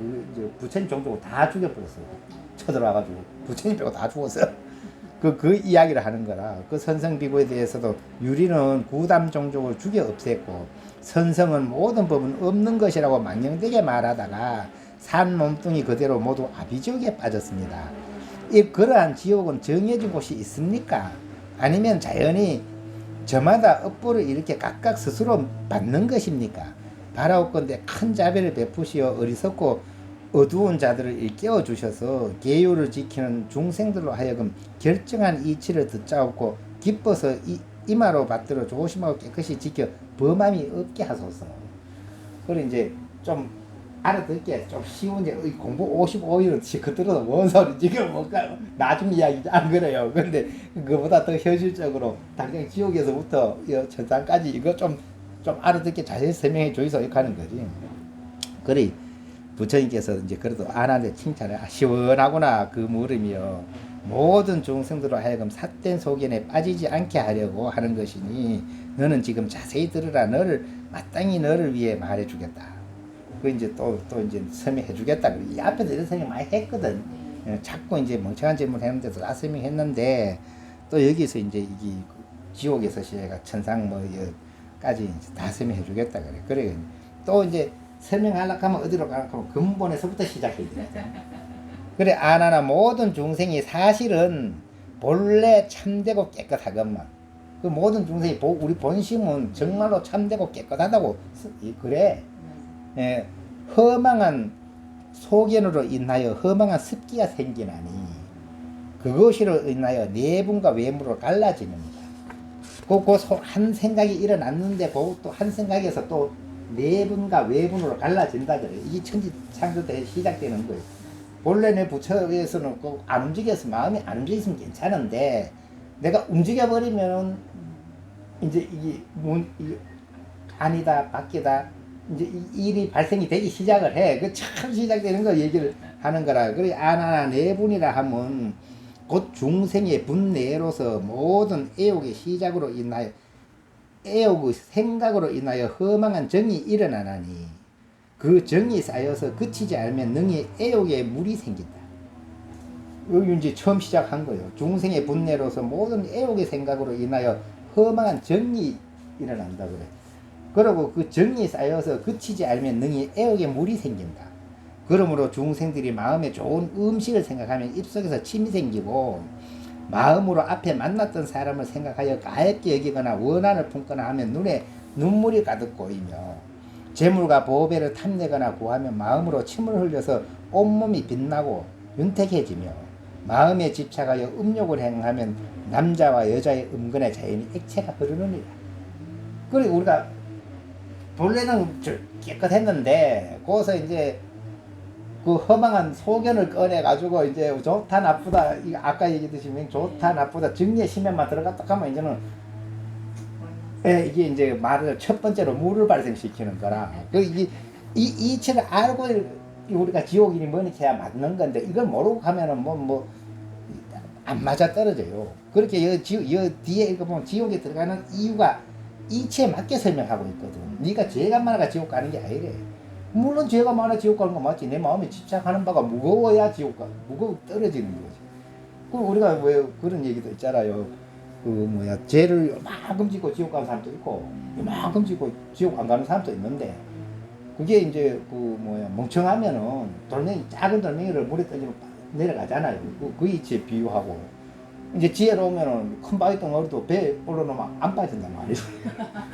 부처님 종족을 다 죽여버렸어요. 쳐들어와가지고 부처님 빼고 다 죽었어요. 그 이야기를 하는 거라. 그 선성비구에 대해서도 유리는 구담 종족을 죽여 없앴고 선성은 모든 법은 없는 것이라고 망령되게 말하다가 산 몸뚱이 그대로 모두 아비지옥에 빠졌습니다. 그러한 지옥은 정해진 곳이 있습니까? 아니면 자연히 저마다 업보를 이렇게 각각 스스로 받는 것입니까? 바라옵건대 큰 자비를 베푸시어 어리석고 어두운 자들을 일깨워 주셔서 계율을 지키는 중생들로 하여금 결정한 이치를 듣자옵고 기뻐서 이마로 받들어 조심하고 깨끗이 지켜 범함이 없게 하소서. 그래 이제 좀 알아듣게 좀 쉬운 이제 공부 55일은 그들은 뭔 소리 지금 뭔가 나중 이야기지 안 그래요. 근데 그거보다 더 현실적으로 당장 지옥에서부터 천상까지 이거 좀 알아듣게 자세히 설명해 주이소 이렇게 하는 거지. 그래 부처님께서 이제 그래도 아난데 칭찬을 시원하구나 그 물음이요. 모든 중생들로 하여금 삿된 소견에 빠지지 않게 하려고 하는 것이니 너는 지금 자세히 들으라. 마땅히 너를 위해 말해주겠다. 그 이제 또 이제 설명해주겠다. 이 앞에서 이런 설명 많이 했거든. 자꾸 이제 멍청한 질문 했는데도 다 설명했는데 또 여기서 이제 이게 지옥에서 시가 천상 까지 다 설명해주겠다 그래. 그래 또 이제 설명하려고 하면 어디로 가려고 하면 근본에서부터 시작해야 돼. 그래 아나나 모든 중생이 사실은 본래 참되고 깨끗하건만 그 모든 중생이 우리 본심은 정말로 참되고 깨끗하다고 그래. 허망한 소견으로 인하여 허망한 습기가 생기나니 그것으로 인하여 내분과 외물로 갈라지는 거다. 한 생각이 일어났는데 그것도 한 생각에서 또 내분과 외분으로 갈라진다 그래. 이게 천지창조 때 시작되는 거예요. 본래 내 부처에서는 안 움직여서 마음이 안 움직였으면 괜찮은데 내가 움직여버리면 이제 이게 아니다 밖이다 이제 일이 발생이 되기 시작을 해. 그 참 시작되는 거 얘기를 하는 거라. 그래 아나나 내분이라 하면 곧 중생의 분내로서 모든 애욕의 시작으로 인하여 애욕의 생각으로 인하여 허망한 정이 일어나나니 그 정이 쌓여서 그치지 않으면 능히 애욕에 물이 생긴다. 여기 이제 처음 시작한 거예요. 중생의 분내로서 모든 애욕의 생각으로 인하여 허망한 정이 일어난다 그래. 그리고 그 정이 쌓여서 그치지 않으면 능히 애욕의 물이 생긴다. 그러므로 중생들이 마음에 좋은 음식을 생각하면 입속에서 침이 생기고 마음으로 앞에 만났던 사람을 생각하여 가엽게 여기거나 원한을 품거나 하면 눈에 눈물이 가득 고이며 재물과 보배를 탐내거나 구하면 마음으로 침을 흘려서 온몸이 빛나고 윤택해지며 마음에 집착하여 음욕을 행하면 남자와 여자의 음근의 자연히 액체가 흐르느니라. 그리고 우리가 본래는 깨끗했는데 거기서 이제 그 허망한 소견을 꺼내 가지고 이제 좋다 나쁘다 이거 아까 얘기했듯이 좋다 나쁘다 정리의 심연만 들어갔다 하면 이제는 이게 이제 말을 첫 번째로 물을 발생시키는 거라. 그 이게 이 이치를 알고 우리가 지옥이니 뭐니 해야 맞는 건데 이걸 모르고 하면은 뭐 안 맞아 떨어져요. 그렇게 여 뒤에 읽어보면 지옥에 들어가는 이유가 이치에 맞게 설명하고 있거든. 네가 죄가 많아가 지옥 가는 게 아니래. 물론 죄가 많아 지옥 가는 거 맞지. 내 마음에 집착하는 바가 무거워야 지옥 가. 무거워 떨어지는 거지. 그 우리가 왜 그런 얘기도 있잖아요. 죄를 이만큼 짓고 지옥 가는 사람도 있고 이만큼 짓고 지옥 안 가는 사람도 있는데 그게 이제 멍청하면은 작은 돌멩이를 물에 던지면 내려가잖아요. 그 이치에 비유하고 이제 지혜로우면은 큰 바위 덩어리도 배에 올려놓으면 안 빠진단 말이에요.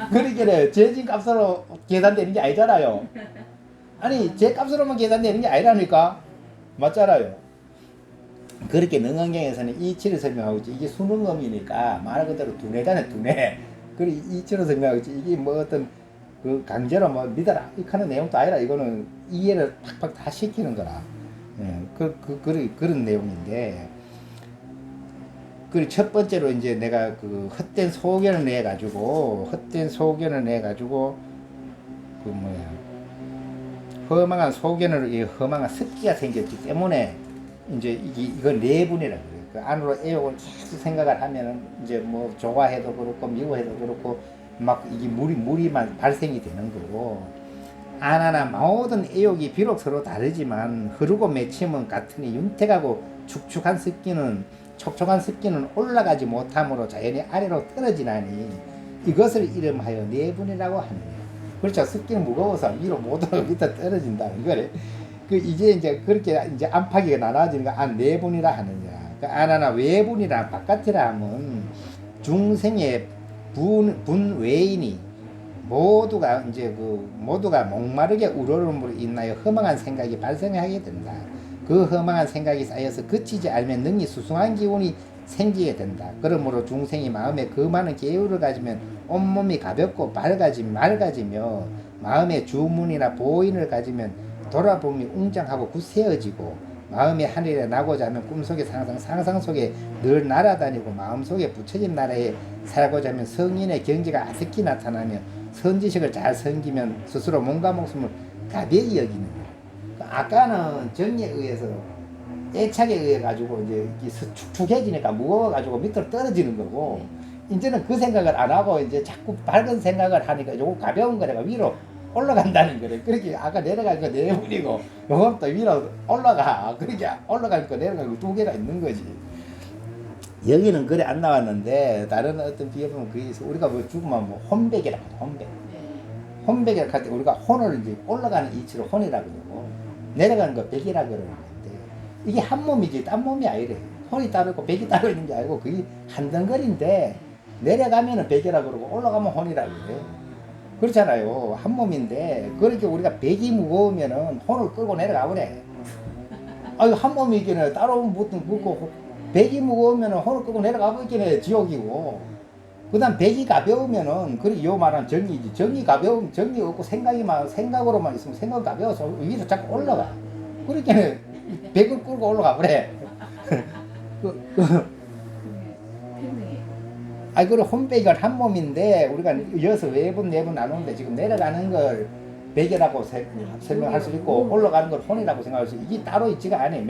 그러니까 죄진 값으로 계산되는 게 아니잖아요. 아니 죄 값으로만 계산되는 게 아니라니까. 맞잖아요. 그렇게 능언경에서는 이치를 설명하고 있지. 이게 수능음이니까 말 그대로 두뇌잖아요. 두뇌. 그리고 이치로 설명하고 있지. 이게 뭐 어떤 그 강제로 뭐 믿어라 이 하는 내용도 아니라 이거는 이해를 팍팍 다 시키는 거라. 그런 내용인데. 그리고 첫 번째로 이제 내가 그 헛된 소견을 내 가지고 허망한 소견으로 이 허망한 습기가 생겼기 때문에 이제 이거 내분이라 그래요. 그 안으로 애욕을 계속 생각을 하면은 이제 뭐 좋아해도 그렇고 미워해도 그렇고 막 이게 무리만 발생이 되는 거고 안하나 모든 애욕이 비록 서로 다르지만 흐르고 맺힘은 같으니 윤택하고 촉촉한 습기는 올라가지 못함으로 자연히 아래로 떨어지나니 이것을 이름하여 내분이라고 하느냐. 그렇죠. 습기는 무거워서 위로 못 올라가 밑에 떨어진다. 이거래. 이제 그렇게 이제 안팎이 나눠지는 거 내분이라 하느냐. 안하나 외분이라 바깥이라 하면 중생의 분외인이 모두가 목마르게 우러름으로 인하여 허망한 생각이 발생하게 된다. 그 허망한 생각이 쌓여서 그치지 않으면 능히 수승한 기운이 생기게 된다. 그러므로 중생이 마음에 그 많은 계율을 가지면 온몸이 가볍고 맑아지며 마음에 주문이나 보인을 가지면 돌아보면 웅장하고 굳세어지고 마음의 하늘에 나고자 하면 꿈속의 상상 속에 늘 날아다니고 마음속에 붙여진 나라에 살고자 하면 성인의 경지가 아득히 나타나며 선지식을 잘 섬기면 스스로 몸과 목숨을 가벼이 여기는 거예요. 아까는 정에 의해서 애착에 의해 가지고 이제 축축해지니까 무거워 가지고 밑으로 떨어지는 거고 이제는 그 생각을 안 하고 이제 자꾸 밝은 생각을 하니까 요거 가벼운 거래가 위로 올라간다는 거래. 그렇게 아까 내려간 거 내분이고 요건 또 위로 올라가. 그렇게 올라갈 거 내려갈 거 두 개가 있는 거지. 여기는 그래 안 나왔는데 다른 어떤 비유는 그게 있어. 우리가 뭐 죽으면 뭐 혼백이라고 하죠. 혼백이라고 할 때 우리가 혼을 이제 올라가는 이치로 혼이라고 그러고 내려가는 거 백이라고 그러는 건데 이게 한 몸이지 딴 몸이 아니래. 혼이 따로 있고 백이 따로 있는 게 아니고 그게 한 덩어리인데 내려가면은 백이라고 그러고 올라가면 혼이라고 그래. 그렇잖아요. 한 몸인데 그렇게 우리가 백이 무거우면은 혼을 끌고 내려가 버래. 아유 한 몸이기는 따로 묻고 백이 무거우면은 혼을 끌고 내려가 버리기는 지옥이고 그 다음 백이 가벼우면은 그래 요 말은 정의지. 정이 가벼우면 정이 없고 생각으로만 있으면 생각 가벼워서 위로 자꾸 올라가. 그렇게 백을 끌고 올라가 버래. 그리고 혼백은 한 몸인데 우리가 여기서 외분 내분 나누는데 지금 내려가는 걸 백이라고 설명할 수 있고 올라가는 걸 혼이라고 생각할 수 있고 이게 따로 있지가 않아요.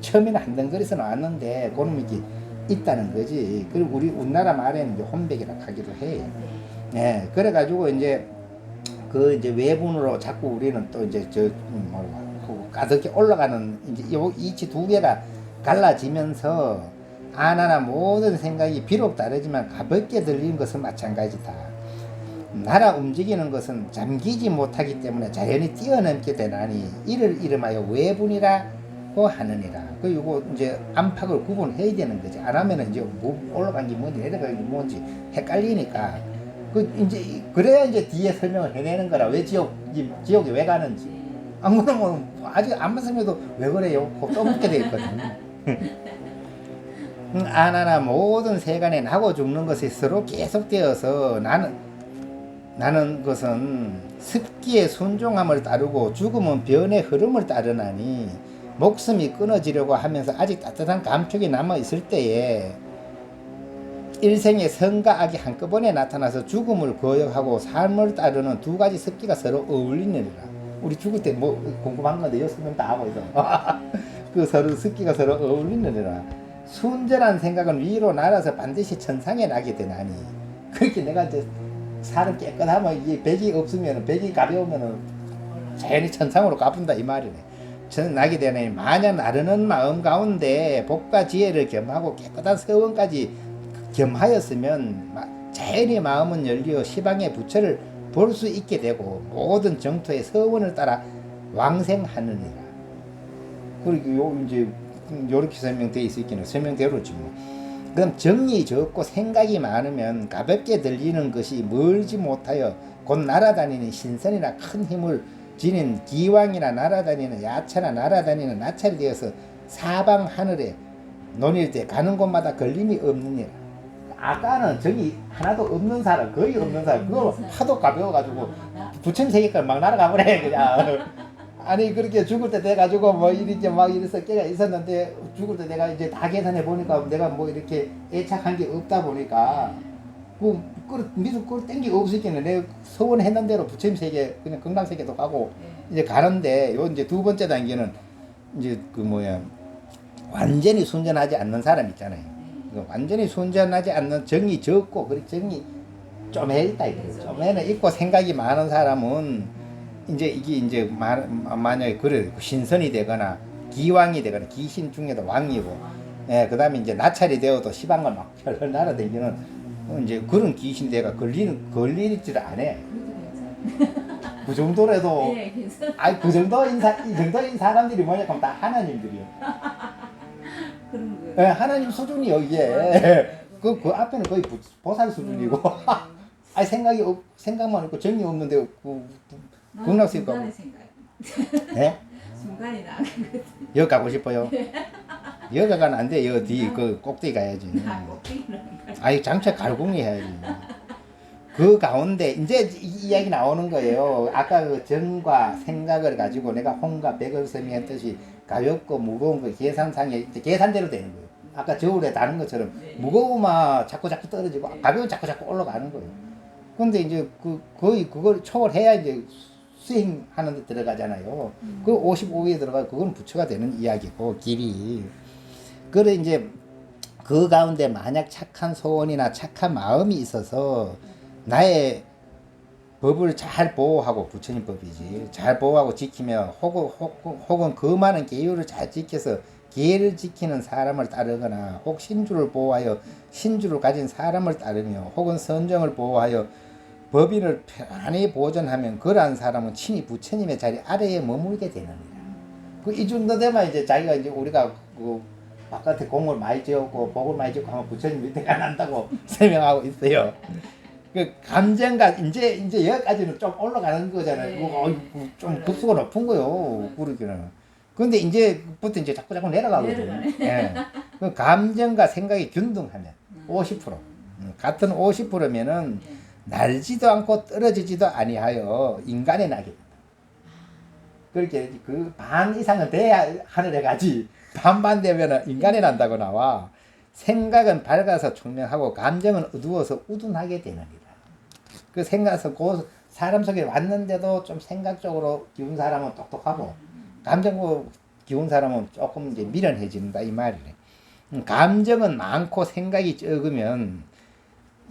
처음에는 한 덩거리서 나왔는데 그놈 이게 있다는 거지. 그리고 우리나라 말에는 이제 혼백이라고 하기도 해. 네, 그래가지고 이제 이제 외분으로 자꾸 우리는 또 이제 가득히 올라가는 이제 요 이치 두 개가 갈라지면서 안하나 모든 생각이 비록 다르지만 가볍게 들리는 것은 마찬가지다. 날아 움직이는 것은 잠기지 못하기 때문에 자연히 뛰어넘게 되나니 이를 이름하여 외분이라고 하느니라. 그리고 이제 안팎을 구분해야 되는 거지. 안 하면은 이제 올라간 게 뭔지 내려간 게 뭔지 헷갈리니까. 이제 그래야 이제 뒤에 설명을 해내는 거라. 왜 지옥에 왜 가는지. 안 그러면 아직 안 봤으면도 왜 그래요? 떠묻게 돼 있거든. 안하나 모든 세간에 나고 죽는 것이 서로 계속되어서 나는 것은 습기의 순종함을 따르고 죽음은 변의 흐름을 따르나니 목숨이 끊어지려고 하면서 아직 따뜻한 감촉이 남아 있을 때에 일생의 선과 악이 한꺼번에 나타나서 죽음을 거역하고 삶을 따르는 두 가지 습기가 서로 어울리느니라. 우리 죽을 때 뭐 궁금한 건데 여섯 명 다 하고 있어. 그 서로 습기가 서로 어울리느니라. 순전한 생각은 위로 날아서 반드시 천상에 나게 되나니. 그렇게 내가 이제 사람 깨끗하면 이게 백이 없으면 백이 가벼우면 자연히 천상으로 가본다 이 말이네. 나게 되나니 마냥 나르는 마음 가운데 복과 지혜를 겸하고 깨끗한 서원까지 겸하였으면 자연히 마음은 열려 시방의 부처를 볼 수 있게 되고 모든 정토의 서원을 따라 왕생하느니라. 그리고 이제 요렇게 설명되어 있기는 설명대로지 뭐. 그럼 정이 적고 생각이 많으면 가볍게 들리는 것이 멀지 못하여 곧 날아다니는 신선이나 큰 힘을 지닌 기왕이나 날아다니는 야차나 날아다니는 나찰이 되어서 사방 하늘에 논일 때 가는 곳마다 걸림이 없느니라. 아까는 정이 하나도 없는 사람, 거의 없는 사람, 그걸 하도 가벼워가지고 부처님 세계까지 막 날아가 버려 그냥. 아니 그렇게 죽을 때 돼가지고 뭐 이렇게 막 이래서 깨가 있었는데 죽을 때 내가 이제 다 계산해 보니까 내가 뭐 이렇게 애착한 게 없다 보니까 미술 꼴 땡기 없으니까 내가 서원했는 대로 부처님 세계 그냥 건강 세계도 가고 이제 가는데 요 이제 두 번째 단계는 이제 완전히 순전하지 않는 사람 있잖아요. 완전히 순전하지 않는 정이 적고 그리고 정이 좀 해있다 이거죠. 좀 해는 있고 생각이 많은 사람은 이제 이게 이제 만약에 그래 신선이 되거나 기왕이 되거나 기신 중에도 왕이고, 예, 그다음에 이제 나찰이 되어도 시방을 막 혈혈 날아다니는 이제 그런 귀신대가 걸리지를 안 해. 그 정도라도, 예, 괜찮아요. 아니 그 정도인 사람들이 뭐냐 그럼 다 하나님들이요. 그런 거예요. 예, 하나님 수준이요 이게. 그 앞에는 거의 보살 수준이고. 아니 생각만 있고 정이 없는데 극락시니까. 중간에 생각. 네? 중간에 나가거든. 여기 가고 싶어요. 여기 가면 안 돼. 여기 뒤 그 꼭대기 가야지. 아이 장차 갈공리 해야지. 그 가운데 이제 이 이야기 나오는 거예요. 아까 그 정과 생각을 가지고 내가 홍과 백을 설명했듯이 가볍고 무거운 거 계산상에 계산대로 되는 거예요. 아까 저울에 다는 것처럼 무거우면 자꾸 떨어지고 가벼우면 자꾸 올라가는 거예요. 근데 이제 거의 그걸 초월해야 이제 수행하는 데 들어가잖아요. 그 55위에 들어가 그건 부처가 되는 이야기고 길이. 그래 이제 그 가운데 만약 착한 소원이나 착한 마음이 있어서 나의 법을 잘 보호하고 부처님 법이지 잘 보호하고 지키며 혹은 그 많은 계율을 잘 지켜서 계를 지키는 사람을 따르거나 혹 신주를 보호하여 신주를 가진 사람을 따르며 혹은 선정을 보호하여 법인을 편안히 보존하면 그러한 사람은 친히 부처님의 자리 아래에 머물게 되느니라. 이 정도 되면 이제 자기가 이제 우리가 그 바깥에 공을 많이 지었고 복을 많이 지었고 하면 부처님 밑에가 난다고 설명하고 있어요. 그 감정가 이제 여기까지는 좀 올라가는 거잖아요. 네. 좀 급수가 높은 거요. 그러기는. 근데 이제부터 이제 자꾸 내려가거든요. 예. 그 감정과 생각이 균등하면 50%. 같은 50%면은 날지도 않고 떨어지지도 아니하여 인간에 나게 된다. 그렇게 그 반 이상은 돼야 하늘에 가지. 반반 되면 인간에 난다고 나와. 생각은 밝아서 총명하고 감정은 어두워서 우둔하게 되느니라. 그 생각에서 그 사람 속에 왔는데도 좀 생각적으로 기운 사람은 똑똑하고 감정으로 기운 사람은 조금 이제 미련해진다 이 말이네. 감정은 많고 생각이 적으면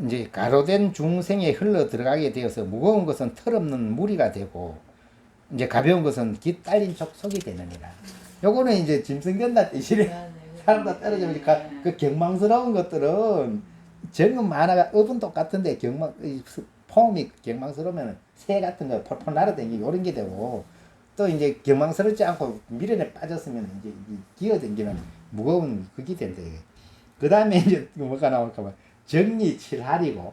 이제 가로된 중생에 흘러 들어가게 되어서 무거운 것은 털없는 무리가 되고 이제 가벼운 것은 깃 딸린 족속이 되느니라. 요거는 이제 짐승 된다 뜻이래. 사람 다 떨어지니까 그 경망스러운 것들은 정은 만화가 업은 똑같은데 폼이 경망스러우면 새 같은 거 펄펄 날아다니고 이런 게 되고 또 이제 경망스럽지 않고 미련에 빠졌으면 이제 기어다니는 무거운 그게 된다. 그 다음에 이제 뭐가 나올까 봐 정이 7할이고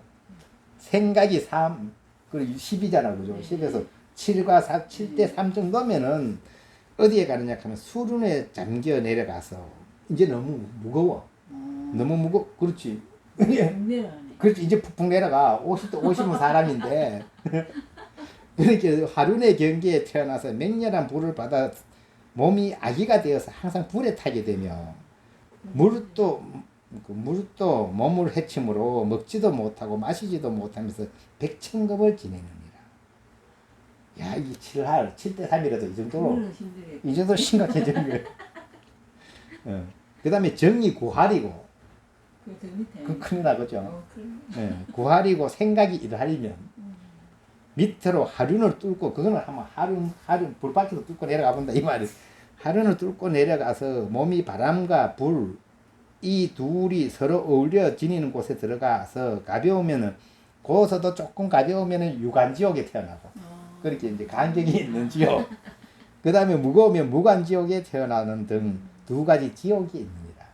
생각이 3 그리고 10이잖아 그죠? 10에서 7과 4, 7대 3 정도면은 어디에 가느냐 하면 수륜에 잠겨 내려가서 이제 너무 무거워. 너무 무거워. 그렇지. 내려가네. 그렇지. 이제 푹푹 내려가. 50도 50은 사람인데. 그렇게 하륜의 경계에 태어나서 맹렬한 불을 받아 몸이 아기가 되어서 항상 불에 타게 되며 무릇도 몸을 해침으로 먹지도 못하고 마시지도 못하면서 백천급을 지내느니라. 야, 이 7할, 7대 3이라도 이 정도로, 그거는 힘들겠다. 이 정도 심각해지는 거예요. 그 다음에 정이 9할이고, 그더 밑에. 그 큰일 나거죠. 그래. 9할이고 생각이 1할이면, 밑으로 하륜을 뚫고, 그거는 한번 하륜, 불바퀴도 뚫고 내려가 본다, 이 말이. 하륜을 뚫고 내려가서 몸이 바람과 불, 이 둘이 서로 어울려 지니는 곳에 들어가서 가벼우면은, 거기서도 조금 가벼우면은 유관지옥에 태어나고, 그렇게 이제 간격이 있는 지옥. 그 다음에 무거우면 무관지옥에 태어나는 등 두 가지 지옥이 있습니다.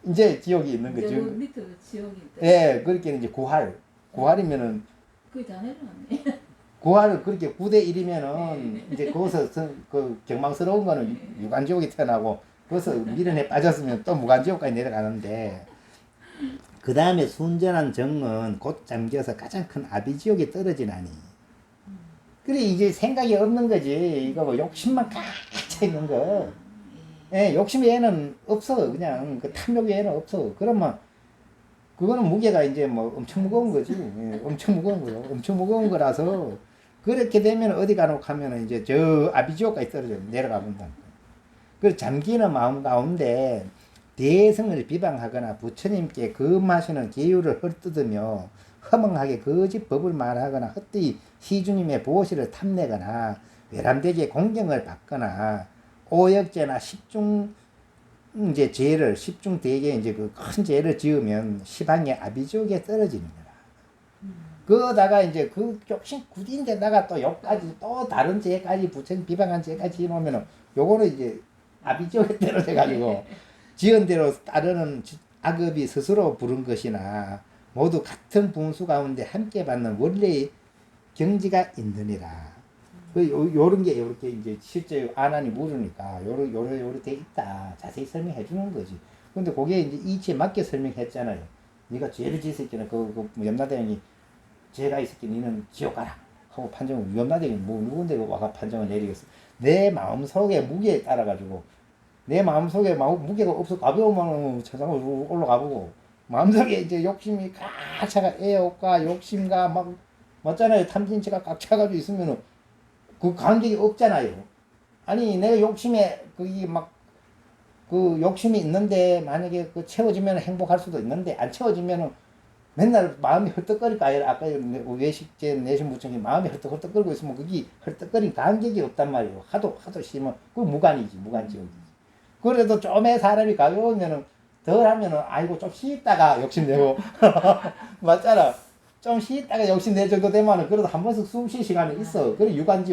이제 지옥이 있는 이제 거죠. 그 밑으로 지옥이 있다. 예, 그렇게 이제 9할. 9할이면은, 그게 다 내려갔네. 9할을 그렇게 9대 1이면은, 이제 거기서 그 경망스러운 거는 유관지옥에 태어나고, 거기서 미련에 빠졌으면 또 무관지옥까지 내려가는데, 그 다음에 순전한 정은 곧 잠겨서 가장 큰 아비지옥에 떨어지나니. 그래, 이제 생각이 없는 거지. 이거 뭐 욕심만 꽉 차 있는 거. 예, 욕심 외에는 없어. 그냥 그 탐욕 외에는 없어. 그러면 그거는 무게가 이제 뭐 엄청 무거운 거지. 예, 엄청 무거운 거요. 엄청 무거운 거라서 그렇게 되면 어디 가놓고 하면 이제 저 아비지옥까지 떨어져 내려가 본다. 그 잠기는 마음 가운데 대성을 비방하거나 부처님께 금하시는 계율을 헐뜯으며 허망하게 거짓 법을 말하거나 헛되이 시주님의 보시를 탐내거나 외람되게 공경을 받거나 오역죄나 십중 이제 죄를 십중대계 이제 그 큰 죄를 지으면 시방의 아비지옥에 떨어지는 거라. 그러다가 이제 그 욕심 굳인데다가 또 욕까지 또 다른 죄까지 부처님 비방한 죄까지 해놓으면은 요거는 이제 아비지옥에 떨어져 가지고 지은 대로 따르는 악업이 스스로 부른 것이나 모두 같은 분수 가운데 함께 받는 원래의 경지가 있느니라. 요런 게 요렇게 이제 실제 아난이 물으니까 요렇게 돼 있다. 자세히 설명해 주는 거지. 근데 그게 이제 이치에 맞게 설명했잖아요. 네가 죄를 지었잖아. 염라대왕이 죄가 있었기 니는 지옥 가라. 하고 판정을 염라대왕이 뭐 누군데 와가 판정을 내리겠어. 내 마음속에 무게에 따라 가지고 내 마음속에 무게가 없어 가벼우면 천상으로 올라가 보고 마음속에 이제 욕심이 꽉 차가 애욕과 욕심과 막 맞잖아요. 탐진치가 꽉 차가지고 있으면은 그 간격이 없잖아요. 아니 내가 욕심에 그게 막 그 욕심이 있는데 만약에 그 채워지면 행복할 수도 있는데 안 채워지면은 맨날 마음이 헐떡거릴까 아까 외식제 내신부처님 마음이 헐떡거리고 있으면 그게 헐떡거린 간격이 없단 말이에요. 하도 심은 그 무관이지 무관지옥이지. 그래도 좀의 사람이 가벼우면은 덜 하면은 아이고 좀 쉬다가 욕심내고 맞잖아. 좀 쉬다가 욕심낼 정도 되면은 그래도 한 번씩 숨 쉴 시간이 있어. 그래 유관지